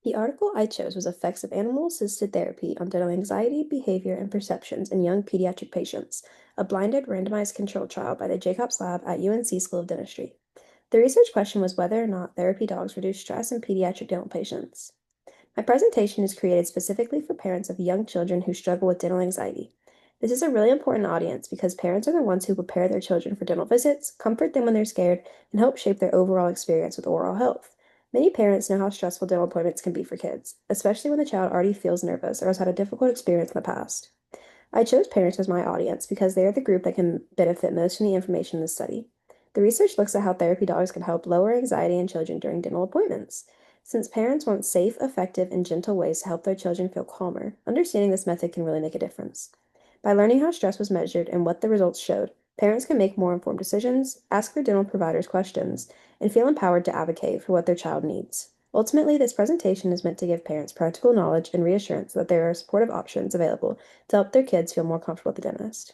The article I chose was Effects of Animal-Assisted Therapy on Dental Anxiety, Behavior, and Perceptions in Young Pediatric Patients, a blinded randomized controlled trial by the Jacobs Lab at UNC School of Dentistry. The research question was whether or not therapy dogs reduce stress in pediatric dental patients. My presentation is created specifically for parents of young children who struggle with dental anxiety. This is a really important audience because parents are the ones who prepare their children for dental visits, comfort them when they're scared, and help shape their overall experience with oral health. Many parents know how stressful dental appointments can be for kids, especially when the child already feels nervous or has had a difficult experience in the past. I chose parents as my audience because they are the group that can benefit most from the information in this study. The research looks at how therapy dogs can help lower anxiety in children during dental appointments. Since parents want safe, effective, and gentle ways to help their children feel calmer, understanding this method can really make a difference. By learning how stress was measured and what the results showed, parents can make more informed decisions, ask their dental providers questions, and feel empowered to advocate for what their child needs. Ultimately, this presentation is meant to give parents practical knowledge and reassurance that there are supportive options available to help their kids feel more comfortable at the dentist.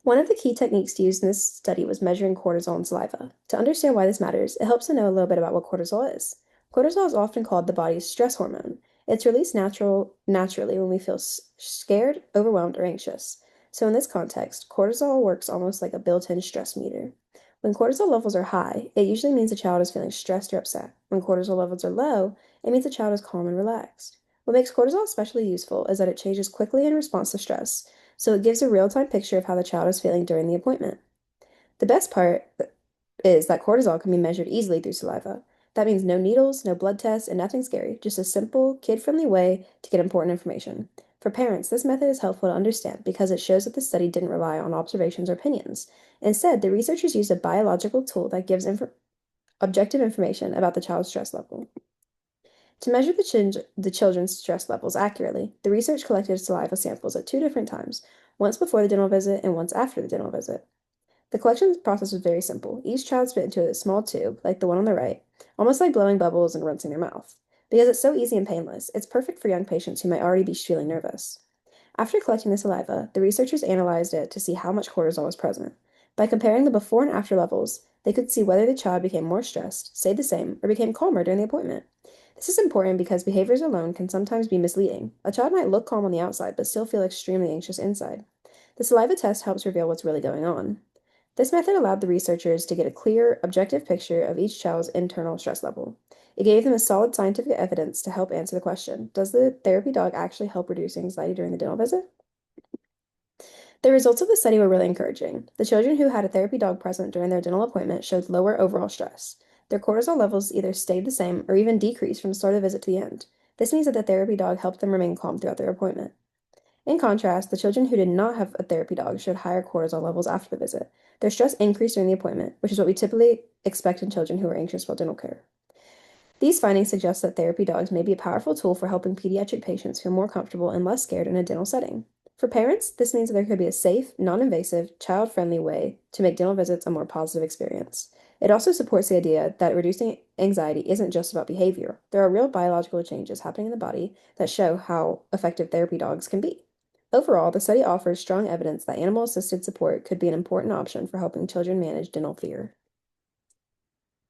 One of the key techniques used in this study was measuring cortisol in saliva. To understand why this matters, it helps to know a little bit about what cortisol is. Cortisol is often called the body's stress hormone. It's released naturally when we feel scared, overwhelmed, or anxious. So in this context, cortisol works almost like a built-in stress meter. When cortisol levels are high, it usually means the child is feeling stressed or upset. When cortisol levels are low, it means the child is calm and relaxed. What makes cortisol especially useful is that it changes quickly in response to stress, so it gives a real-time picture of how the child is feeling during the appointment. The best part is that cortisol can be measured easily through saliva. That means no needles, no blood tests, and nothing scary, just a simple, kid-friendly way to get important information. For parents, this method is helpful to understand because it shows that the study didn't rely on observations or opinions. Instead, the researchers used a biological tool that gives objective information about the child's stress level. To measure the children's stress levels accurately, the research collected saliva samples at two different times, once before the dental visit and once after the dental visit. The collection process was very simple. Each child spit into a small tube, like the one on the right, almost like blowing bubbles and rinsing their mouth. Because it's so easy and painless, it's perfect for young patients who might already be feeling nervous. After collecting the saliva, the researchers analyzed it to see how much cortisol was present. By comparing the before and after levels, they could see whether the child became more stressed, stayed the same, or became calmer during the appointment. This is important because behaviors alone can sometimes be misleading. A child might look calm on the outside but still feel extremely anxious inside. The saliva test helps reveal what's really going on. This method allowed the researchers to get a clear, objective picture of each child's internal stress level. It gave them a solid scientific evidence to help answer the question, does the therapy dog actually help reduce anxiety during the dental visit? The results of the study were really encouraging. The children who had a therapy dog present during their dental appointment showed lower overall stress. Their cortisol levels either stayed the same or even decreased from the start of the visit to the end. This means that the therapy dog helped them remain calm throughout their appointment. In contrast, the children who did not have a therapy dog showed higher cortisol levels after the visit. Their stress increased during the appointment, which is what we typically expect in children who are anxious about dental care. These findings suggest that therapy dogs may be a powerful tool for helping pediatric patients feel more comfortable and less scared in a dental setting. For parents, this means that there could be a safe, non-invasive, child-friendly way to make dental visits a more positive experience. It also supports the idea that reducing anxiety isn't just about behavior. There are real biological changes happening in the body that show how effective therapy dogs can be. Overall, the study offers strong evidence that animal-assisted support could be an important option for helping children manage dental fear.